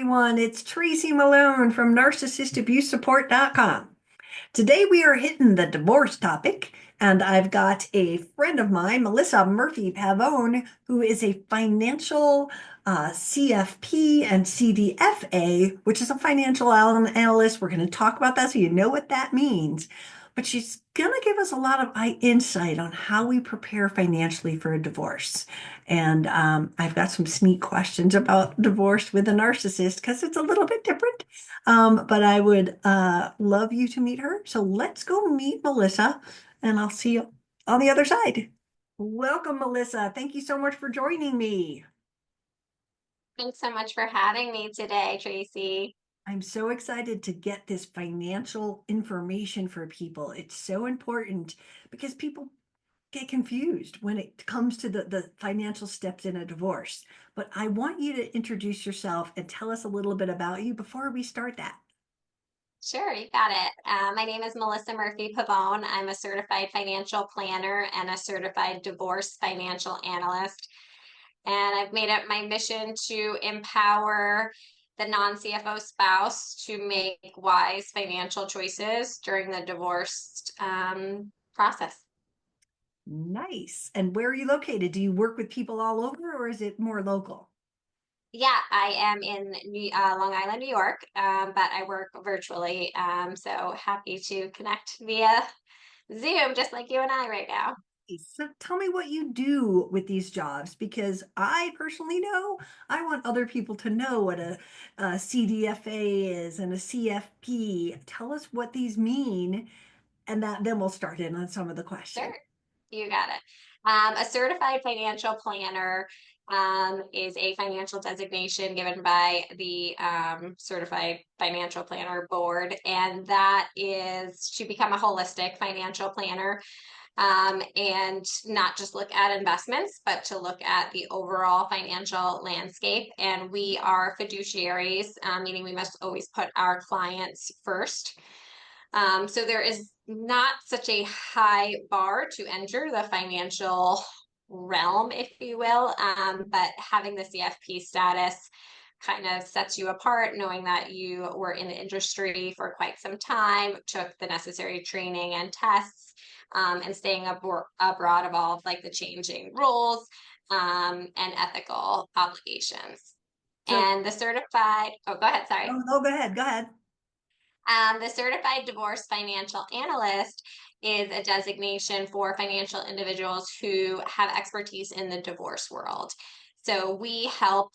everyone. It's Tracy Malone from NarcissistAbuseSupport.com. Today we are hitting the divorce topic, and I've got a friend of mine, Melissa Murphy Pavone, who is a financial CFP and CDFA, which is a financial analyst. We're going to talk about that so you know what that means. But she's going to give us a lot of insight on how we prepare financially for a divorce. And I've got some sneak questions about divorce with a narcissist because it's a little bit different. But I would love you to meet her. So let's go meet Melissa, and I'll see you on the other side. Welcome, Melissa. Thank you so much for joining me. Thanks so much for having me today, Tracy. I'm so excited to get this financial information for people. It's so important because people get confused when it comes to the financial steps in a divorce. But I want you to introduce yourself and tell us a little bit about you before we start that. Sure, you got it. My name is Melissa Murphy Pavone. I'm a certified financial planner and a certified divorce financial analyst. And I've made it my mission to empower the non-CFO spouse to make wise financial choices during the divorce process. Nice. And where are you located? Do you work with people all over or is it more local? Yeah, I am in Long Island, New York, but I work virtually. So happy to connect via Zoom, just like you and I right now. So tell me what you do with these jobs because I personally know I want other people to know what a CDFA is and a CFP. Tell us what these mean, and that then we'll start in on some of the questions. Sure, you got it. A certified financial planner is a financial designation given by the Certified Financial Planner Board, and that is to become a holistic financial planner and not just look at investments, but to look at the overall financial landscape. And we are fiduciaries, meaning we must always put our clients first. So there is not such a high bar to enter the financial realm, if you will, but having the CFP status kind of sets you apart, knowing that you were in the industry for quite some time, took the necessary training and tests, and staying abroad of all of like the changing rules and ethical obligations. So, And the certified, oh, go ahead, sorry. oh, no, go ahead, go ahead. The Certified Divorce Financial Analyst is a designation for financial individuals who have expertise in the divorce world. So we help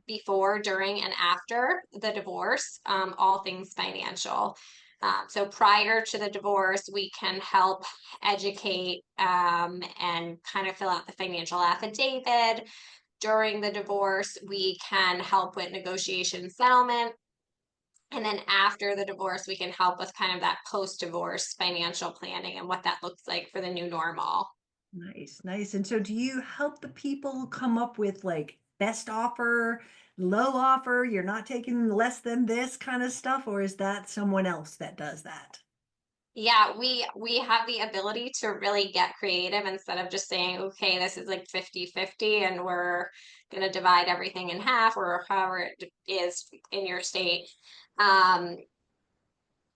before, during, and after the divorce, all things financial. So prior to the divorce, we can help educate and kind of fill out the financial affidavit. During the divorce, we can help with negotiation settlement, and then after the divorce, we can help with kind of that post-divorce financial planning and what that looks like for the new normal. Nice, nice. And so do you help the people come up with like best offer, low offer, you're not taking less than this kind of stuff, or is that someone else that does that? Yeah, we have the ability to really get creative instead of just saying, okay, this is like 50-50 and we're going to divide everything in half or however it is in your state. Um,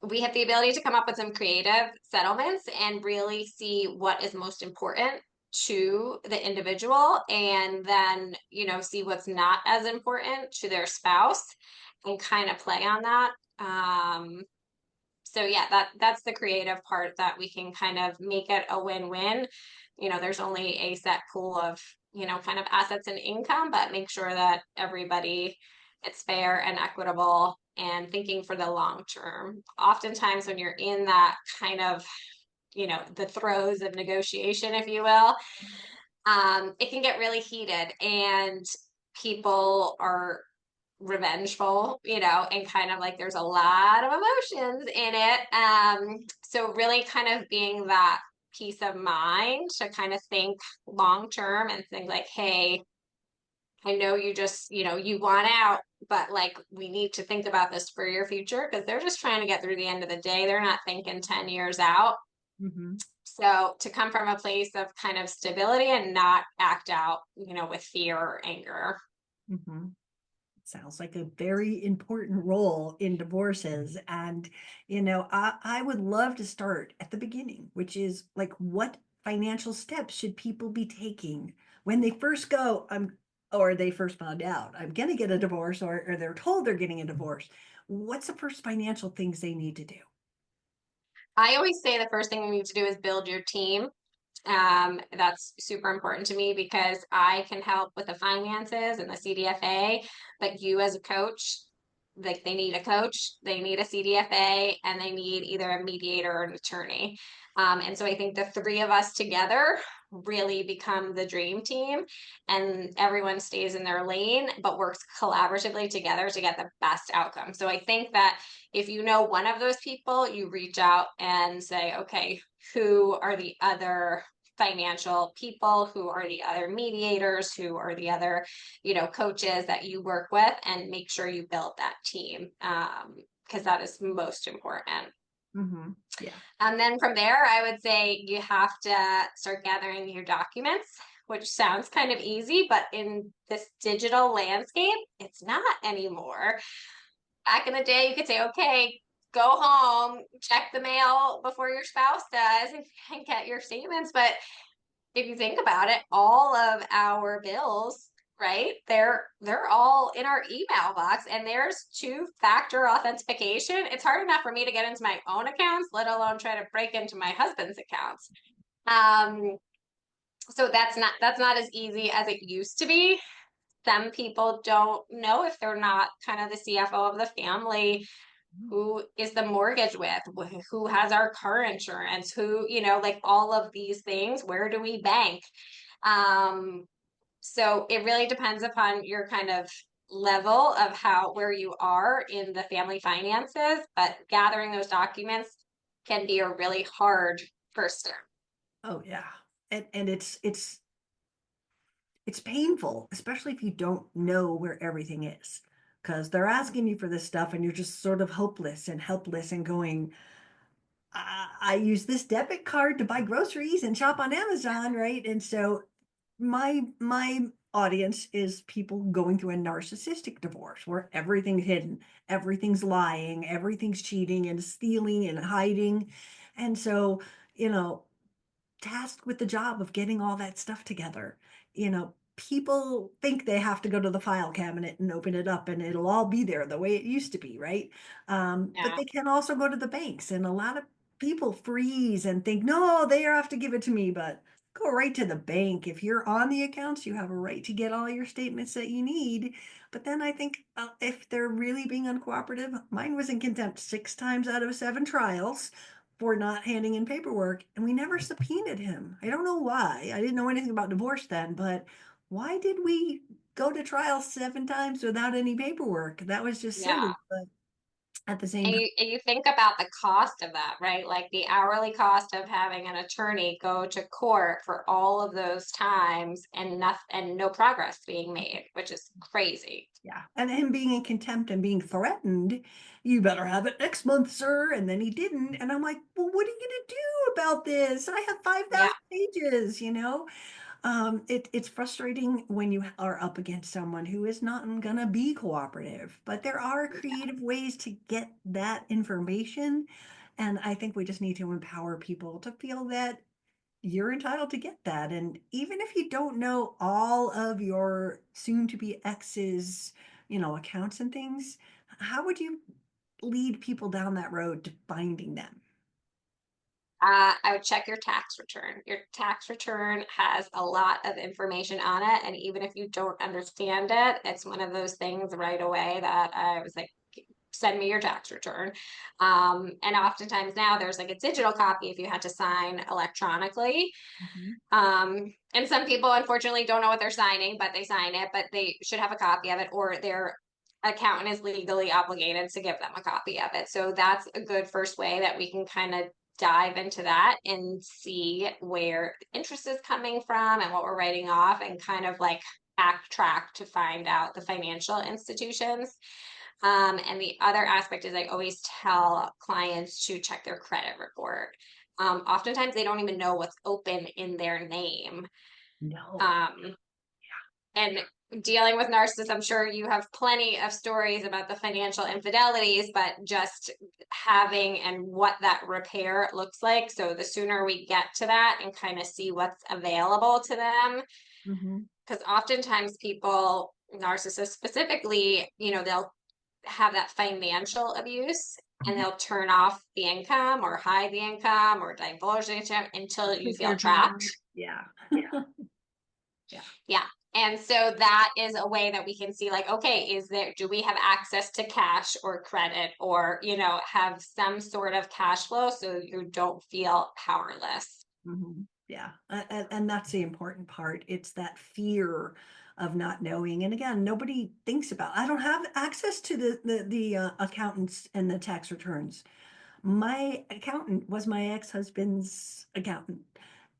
we have the ability to come up with some creative settlements and really see what is most important to the individual and then, see what's not as important to their spouse and kind of play on that. So yeah, that's the creative part that we can kind of make it a win-win. There's only a set pool of, kind of assets and income, but make sure that everybody it's fair and equitable and thinking for the long term. Oftentimes when you're in that kind of, the throes of negotiation, if you will, it can get really heated and people are revengeful, and kind of like there's a lot of emotions in it. So really kind of being that peace of mind to kind of think long term and think like, hey, I know you just, you want out, but like we need to think about this for your future because they're just trying to get through the end of the day. They're not thinking 10 years out. Hmm. So to come from a place of kind of stability and not act out, with fear or anger. Hmm. Sounds like a very important role in divorces. And, I would love to start at the beginning, which is like, what financial steps should people be taking when they first go, or they first found out, I'm going to get a divorce, or they're told they're getting a divorce. What's the first financial things they need to do? I always say the first thing you need to do is build your team. That's super important to me because I can help with the finances and the CDFA, but you as a coach, like they need a coach, they need a CDFA, and they need either a mediator or an attorney. And so I think the three of us together really become the dream team, and everyone stays in their lane, but works collaboratively together to get the best outcome. So I think that if you know one of those people, you reach out and say, okay, who are the other financial people, who are the other mediators, who are the other, coaches that you work with, and make sure you build that team, because that is most important. Yeah. And then from there, I would say you have to start gathering your documents, which sounds kind of easy, but in this digital landscape, it's not anymore. Back in the day, you could say, okay, go home, check the mail before your spouse does, and get your statements. But if you think about it, all of our bills, right? They're all in our email box, and there's two-factor authentication. It's hard enough for me to get into my own accounts, let alone try to break into my husband's accounts. Um, so that's not as easy as it used to be. Some people don't know if they're not kind of the CFO of the family, who is the mortgage with, who has our car insurance, who, like all of these things, where do we bank? Um, so it really depends upon your kind of level of where you are in the family finances, but gathering those documents can be a really hard first step. Oh yeah. And it's painful, especially if you don't know where everything is, because they're asking you for this stuff and you're just sort of hopeless and helpless and going, I use this debit card to buy groceries and shop on Amazon, right? And so my audience is people going through a narcissistic divorce where everything's hidden, everything's lying, everything's cheating and stealing and hiding. And so, you know, tasked with the job of getting all that stuff together. People think they have to go to the file cabinet and open it up and it'll all be there the way it used to be, right? But Yeah. they can also go to the banks, and a lot of people freeze and think, no, they have to give it to me, but go right to the bank. If you're on the accounts, you have a right to get all your statements that you need. But then I think if they're really being uncooperative, mine was in contempt 6 times out of 7 trials for not handing in paperwork, and we never subpoenaed him. I don't know why. I didn't know anything about divorce then, but why did we go to trial 7 times without any paperwork? That was just Yeah. silly, but at the same And time, you think about the cost of that, right? Like the hourly cost of having an attorney go to court for all of those times and no progress being made, which is crazy. yeah. And him being in contempt and being threatened, you better have it next month, sir. And then he didn't. And I'm like, well, what are you going to do about this? I have Yeah. 5,000 pages. It's frustrating when you are up against someone who is not gonna be cooperative, but there are creative ways to get that information. And I think we just need to empower people to feel that you're entitled to get that. And even if you don't know all of your soon to be ex's, accounts and things, how would you lead people down that road to finding them? I would check your tax return. Your tax return has a lot of information on it. And even if you don't understand it, it's one of those things right away that I was like, send me your tax return. And oftentimes now there's like a digital copy if you had to sign electronically. Mhm. And some people unfortunately don't know what they're signing, but they sign it, but they should have a copy of it, or their accountant is legally obligated to give them a copy of it. So that's a good first way that we can kind of dive into that and see where interest is coming from and what we're writing off, and kind of like backtrack to find out the financial institutions. And the other aspect is I always tell clients to check their credit report. Oftentimes they don't even know what's open in their name. No. Um, and dealing with narcissists, I'm sure you have plenty of stories about the financial infidelities, but just having and what that repair looks like. So the sooner we get to that and kind of see what's available to them, Mhm. because oftentimes people, narcissists specifically, they'll have that financial abuse and Mhm. they'll turn off the income or hide the income or divulge the income until you Because feel they're trapped. trapped. Yeah. Yeah. Yeah. And so that is a way that we can see, like, okay, do we have access to cash or credit or, have some sort of cash flow so you don't feel powerless? Yeah. And that's the important part. It's that fear of not knowing. And again, nobody thinks about, I don't have access to the accountants and the tax returns. My accountant was my ex-husband's accountant,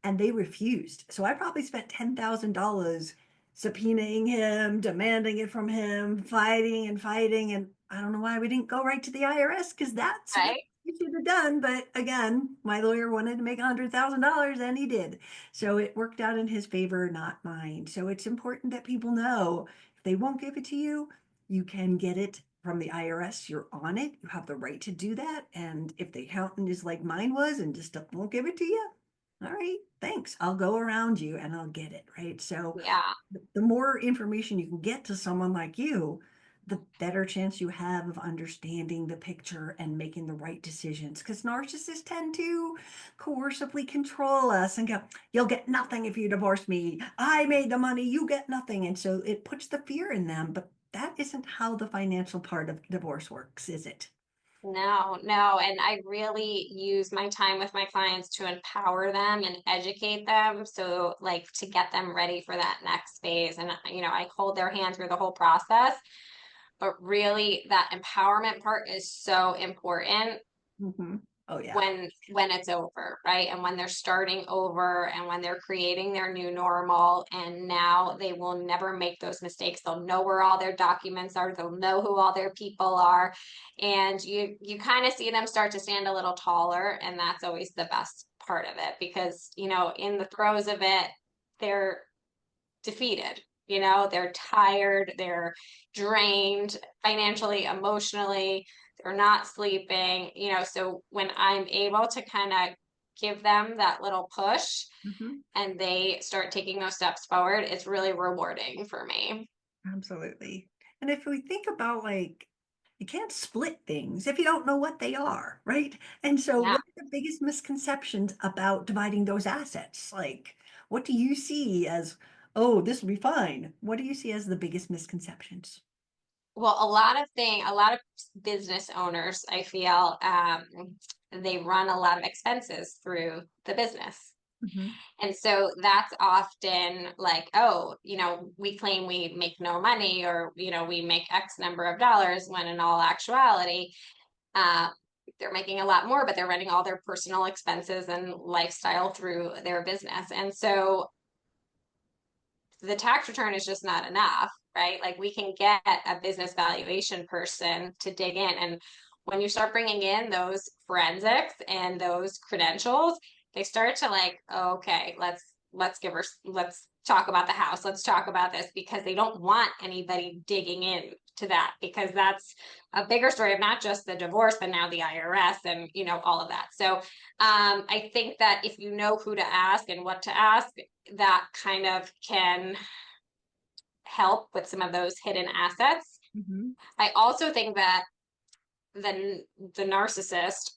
and they refused. So I probably spent $10,000 subpoenaing him, demanding it from him, fighting and fighting. And I don't know why we didn't go right to the IRS, because that's what Right? we should have done. But again, my lawyer wanted to make $100,000 and he did. So it worked out in his favor, not mine. So it's important that people know if they won't give it to you, you can get it from the IRS. You're on it. You have the right to do that. And if the accountant is like mine was and just won't give it to you, all right, thanks. I'll go around you and I'll get it. Right. So Yeah. the more information you can get to someone like you, the better chance you have of understanding the picture and making the right decisions. Because narcissists tend to coercively control us and go, you'll get nothing if you divorce me. I made the money, you get nothing. And so it puts the fear in them. But that isn't how the financial part of divorce works, is it? No, no. And I really use my time with my clients to empower them and educate them. So, like, to get them ready for that next phase. And, I hold their hand through the whole process. But really, that empowerment part is so important Mm-hmm. Oh, yeah. when it's over, right? And when they're starting over and when they're creating their new normal, and now they will never make those mistakes. They'll know where all their documents are, they'll know who all their people are, and you kind of see them start to stand a little taller, and that's always the best part of it because, in the throes of it, they're defeated. They're tired, they're drained financially, emotionally, they're not sleeping, so when I'm able to kind of give them that little push Mm-hmm. and they start taking those steps forward, it's really rewarding for me. Absolutely. And if we think about like, you can't split things if you don't know what they are, right? And so, Yeah. what are the biggest misconceptions about dividing those assets? Like, what do you see as, oh, this will be fine? What do you see as the biggest misconceptions? Well, a lot of business owners, I feel, they run a lot of expenses through the business. Hmm. And so that's often like, oh, we claim we make no money or, we make X number of dollars when in all actuality, uh, they're making a lot more, but they're running all their personal expenses and lifestyle through their business. And so the tax return is just not enough, right? Like we can get a business valuation person to dig in. And when you start bringing in those forensics and those credentials, they start to like, oh, okay, let's talk about the house. Let's talk about this because they don't want anybody digging in to that because that's a bigger story of not just the divorce, but now the IRS and all of that. So I think that if you know who to ask and what to ask, that kind of can help with some of those hidden assets. Hmm. I also think that the narcissist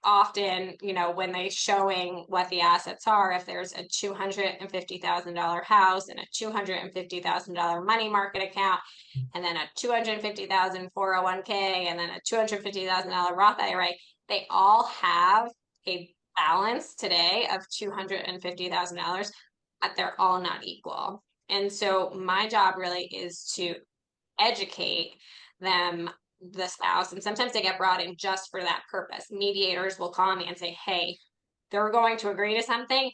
often, when they showing what the assets are, if there's a $250,000 house and a $250,000 money market account, and then a 250,000 401k, and then a $250,000 Roth IRA, they all have a balance today of $250,000, but they're all not equal. And so my job really is to educate them, the spouse, and sometimes they get brought in just for that purpose. Mediators will call me and say, hey, they're going to agree to something.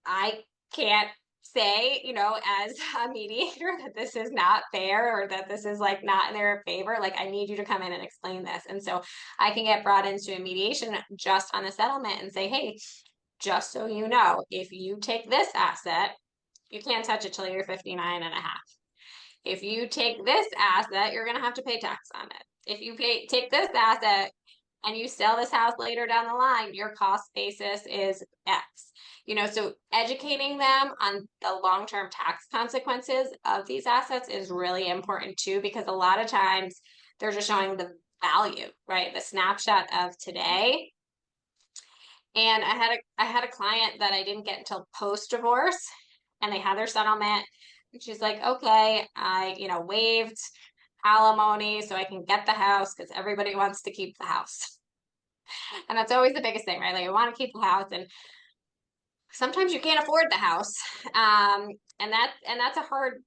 I can't say, as a mediator that this is not fair or that this is like not in their favor. Like, I need you to come in and explain this. And so I can get brought into a mediation just on the settlement and say, hey, just so you know, if you take this asset, you can't touch it till you're 59 and a half. If you take this asset, you're going to have to pay tax on it. If you take this asset and you sell this house later down the line, your cost basis is X. So educating them on the long-term tax consequences of these assets is really important too, because a lot of times they're just showing the value, right? The snapshot of today. And I had a client that I didn't get until post-divorce, and they had their settlement. And she's like, okay, I waived alimony so I can get the house because everybody wants to keep the house. And that's always the biggest thing, right? Like, I want to keep the house, and sometimes you can't afford the house. And that's a hard,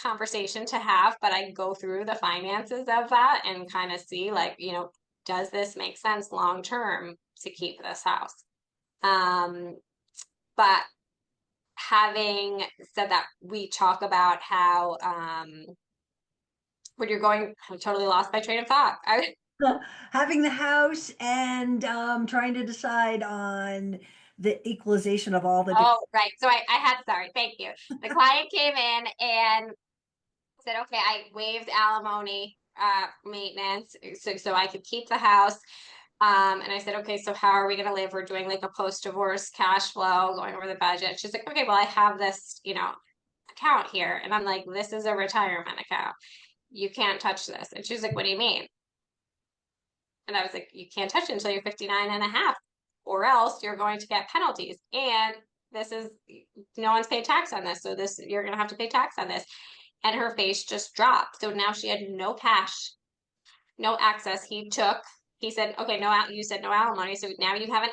conversation to have, but I go through the finances of that and kind of see, like, does this make sense long term to keep this house? But having said that, we talk about how when you're going, I'm totally lost my train of thought. Having the house and trying to decide on the equalization of all the different. Oh, right. So sorry, thank you. The client came in and said, okay, I waived alimony maintenance so I could keep the house. And I said, okay, so how are we going to live? We're doing like a post-divorce cash flow, going over the budget. She's like, okay, well, I have this, account here. And I'm like, this is a retirement account. You can't touch this. And she's like, what do you mean? And I was like, you can't touch it until you're 59 and a half, or else you're going to get penalties. And this is, no one's paid tax on this. So you're going to have to pay tax on this. And her face just dropped. So now she had no cash, no access. He said, okay, no, you said no alimony. So now you have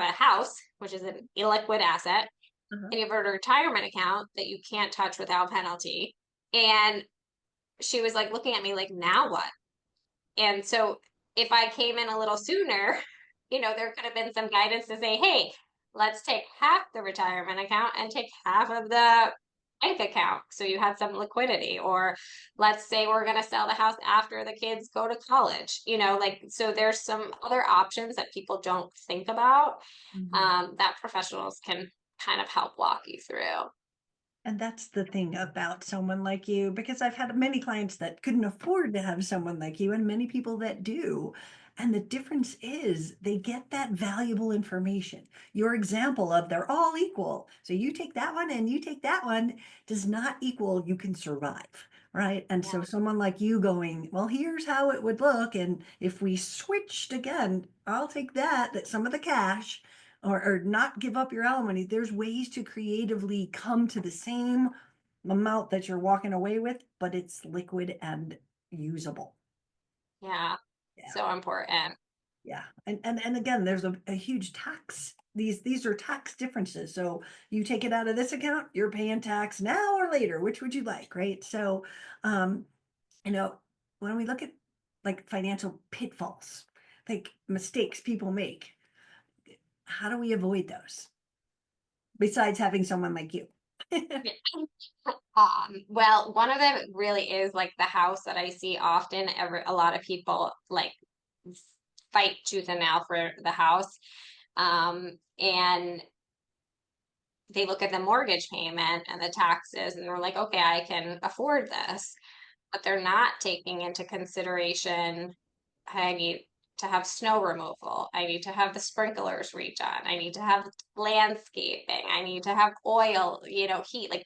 a house, which is an illiquid asset, Uh-huh. and you have a retirement account that you can't touch without penalty. And she was like looking at me like, now what? And so if I came in a little sooner, there could have been some guidance to say, hey, let's take half the retirement account and take half of the bank account so you had some liquidity. Or let's say we're going to sell the house after the kids go to college, so there's some other options that people don't think about, Mhm. that professionals can kind of help walk you through. And that's the thing about someone like you, because I've had many clients that couldn't afford to have someone like you, and many people that do. And the difference is they get that valuable information. Your example of they're all equal. So you take that one and you take that one does not equal you can survive, right? And so someone like you going, well, here's how it would look. And if we switched again, I'll take that some of the cash or not give up your alimony. There's ways to creatively come to the same amount that you're walking away with, but it's liquid and usable. Yeah, Yeah, so important. yeah. And again, there's a huge tax. These are tax differences. So you take it out of this account, you're paying tax now or later. Which would you like, right? So um, you know, when we look at like financial pitfalls, like mistakes people make, how do we avoid those besides having someone like you? Well, one of them really is like the house that I see often. A lot of people like fight tooth and nail for the house. And they look at the mortgage payment and the taxes and they're like, okay, I can afford this. But they're not taking into consideration, I need to have snow removal. I need to have the sprinklers redone. I need to have landscaping. I need to have oil, heat. Like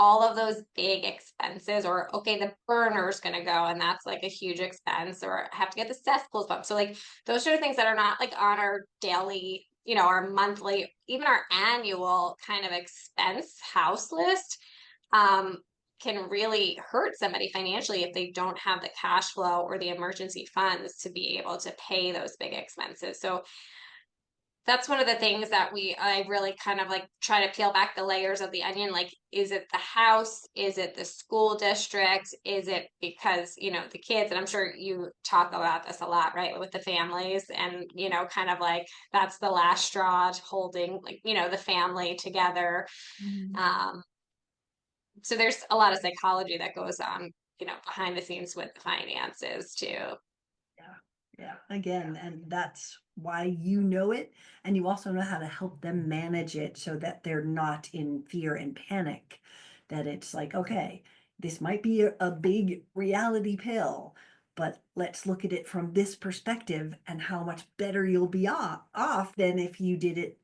all of those big expenses, or okay, the burner's going to go and that's like a huge expense, or I have to get the cesspools pumped. So like those are things that are not like on our daily, our monthly, even our annual kind of expense house list. um can really hurt somebody financially if they don't have the cash flow or the emergency funds to be able to pay those big expenses. So that's one of the things that I really kind of like try to peel back the layers of the onion. Like, is it the house? Is it the school district? Is it because, the kids? And I'm sure you talk about this a lot, right? With the families and, kind of like that's the last straw holding like, the family together. Mhm. Um, so there's a lot of psychology that goes on, behind the scenes with the finances too. Yeah, yeah. Again, and that's why you know it, and you also know how to help them manage it so that they're not in fear and panic. That it's like, okay, this might be a big reality pill, but let's look at it from this perspective and how much better you'll be off than if you did it.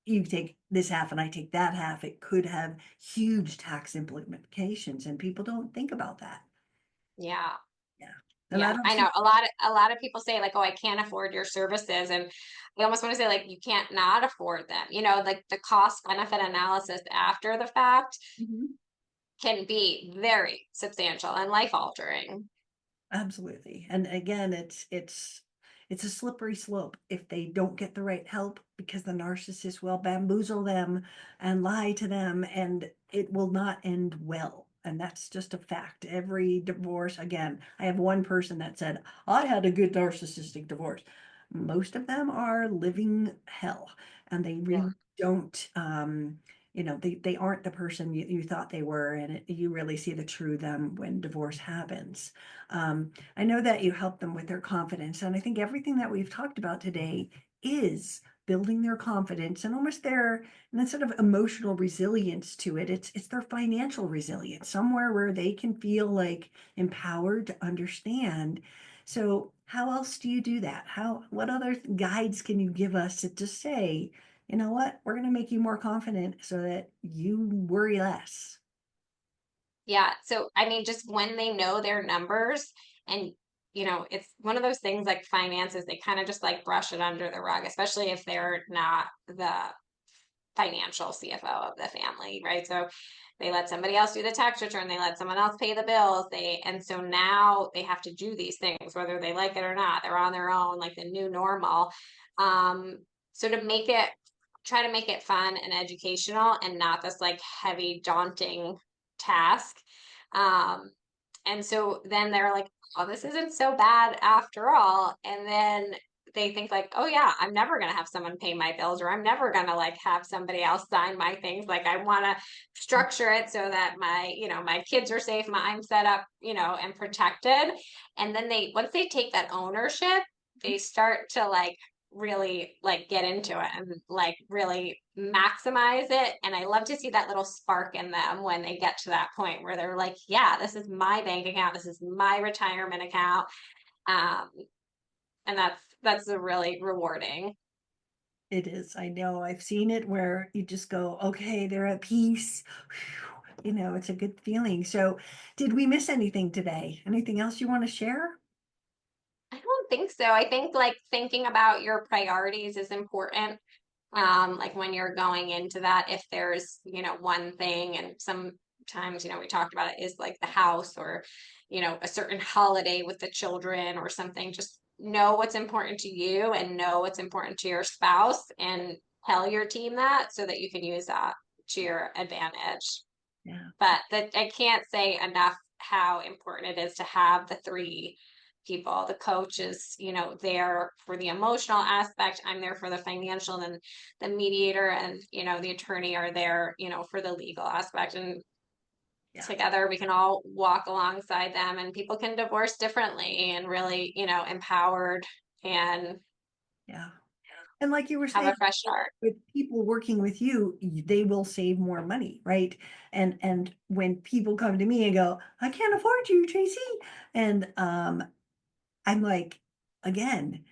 You take this half and I take that half. It could have huge tax implications, and people don't think about that. Yeah. Yeah. And I Yeah, don't I know see. a lot of people say like, oh, I can't afford your services. And I almost want to say like you can't not afford them. Like the cost benefit analysis after the fact Mhm. can be very substantial and life altering. Absolutely. And again, it's a slippery slope if they don't get the right help, because the narcissist will bamboozle them and lie to them, and it will not end well. And that's just a fact. Every divorce, again, I have one person that said, I had a good narcissistic divorce. Most of them are living hell, and they Yeah. really don't they aren't the person you thought they were, and you really see the true them when divorce happens. I know that you help them with their confidence, and I think everything that we've talked about today is building their confidence and almost their, and instead of emotional resilience to it, it's their financial resilience, somewhere where they can feel like empowered to understand. So how else do you do that? What other guides can you give us to just say, you know what, we're going to make you more confident so that you worry less? Yeah. So, I mean, just when they know their numbers and, it's one of those things like finances, they kind of just like brush it under the rug, especially if they're not the financial CFO of the family, right? So they let somebody else do the tax return, they let someone else pay the bills, and so now they have to do these things, whether they like it or not. They're on their own, like the new normal. So to try to make it fun and educational and not this like heavy, daunting task. Um, and so then they're like, oh, this isn't so bad after all. And then they think like, oh yeah, I'm never gonna have someone pay my bills, or I'm never gonna like have somebody else sign my things. Like I wanna structure it so that my kids are safe, I'm set up, and protected. And then once they take that ownership, they start to like really like get into it and like really maximize it. And I love to see that little spark in them when they get to that point where they're like, yeah, this is my bank account, this is my retirement account. Um, and that's a really rewarding. It is. I know. I've seen it where you just go, okay, they're at peace. Whew. It's a good feeling. So, did we miss anything today? Anything else you want to share? I don't think so. I think like thinking about your priorities is important. Like when you're going into that, if there's, one thing, and sometimes, we talked about it, is like the house, or, a certain holiday with the children or something. Just know what's important to you and know what's important to your spouse, and tell your team that so that you can use that to your advantage. Yeah. But that I can't say enough how important it is to have the three people. The coach is, there for the emotional aspect. I'm there for the financial, and the mediator and, the attorney are there, for the legal aspect. And Yeah. together we can all walk alongside them, and people can divorce differently and really, empowered and Yeah. And like you were have saying, a fresh start. with people working with you, they will save more money, right? And when people come to me and go, I can't afford you, Tracy, and I'm like, again,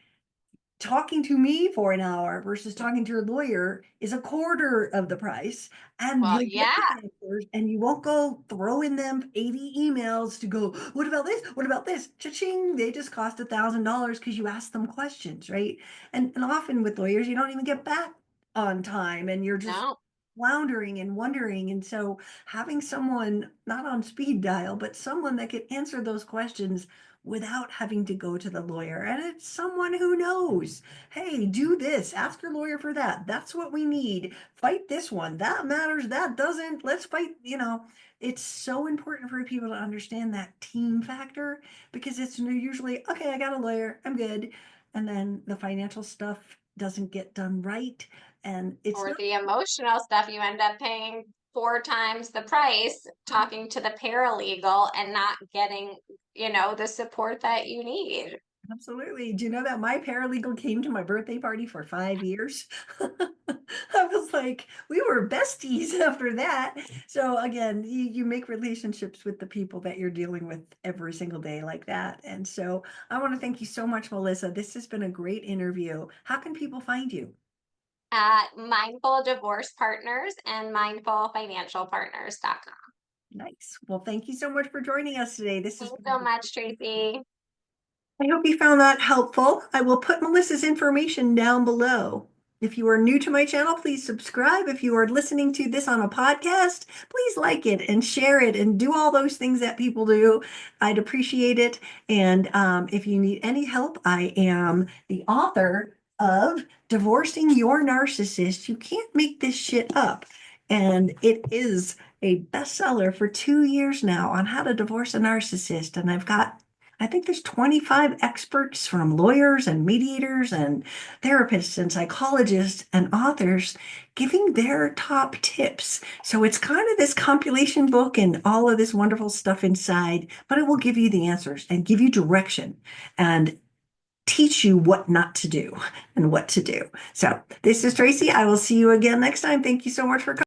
talking to me for an hour versus talking to your lawyer is a quarter of the price, and Well, you'll get yeah, the answers, and you won't go throw in them 80 emails to go, what about this, what about this, cha-ching, they just cost $1,000 because you asked them questions, right? And often with lawyers you don't even get back on time, and you're just no, floundering and wondering. And so having someone not on speed dial, but someone that can answer those questions without having to go to the lawyer, and it's someone who knows, hey, do this, ask your lawyer for that, that's what we need, fight this one, that matters, that doesn't, let's fight. It's so important for people to understand that team factor, because it's usually, okay, I got a lawyer, I'm good, and then the financial stuff doesn't get done right, and it's or not. the emotional stuff, you end up paying four times the price talking to the paralegal and not getting, the support that you need. Absolutely. Do you know that my paralegal came to my birthday party for 5 years? I was like we were besties after that. So again, you make relationships with the people that you're dealing with every single day like that. And so I want to thank you so much, Melissa. This has been a great interview. How can people find you? At Mindful Divorce Partners and mindfulfinancialpartners.com. Nice. Well, thank you so much for joining us today. This has Thanks been so much, Tracy. I hope you found that helpful. I will put Melissa's information down below. If you are new to my channel, please subscribe. If you are listening to this on a podcast, please like it and share it and do all those things that people do. I'd appreciate it. And if you need any help, I am the author of Divorcing Your Narcissist. You can't make this shit up. And it is a bestseller for 2 years now on how to divorce a narcissist. And I think there's 25 experts from lawyers and mediators and therapists and psychologists and authors giving their top tips. So it's kind of this compilation book and all of this wonderful stuff inside, but it will give you the answers and give you direction and teach you what not to do and what to do. So this is Tracy. I will see you again next time. Thank you so much for coming.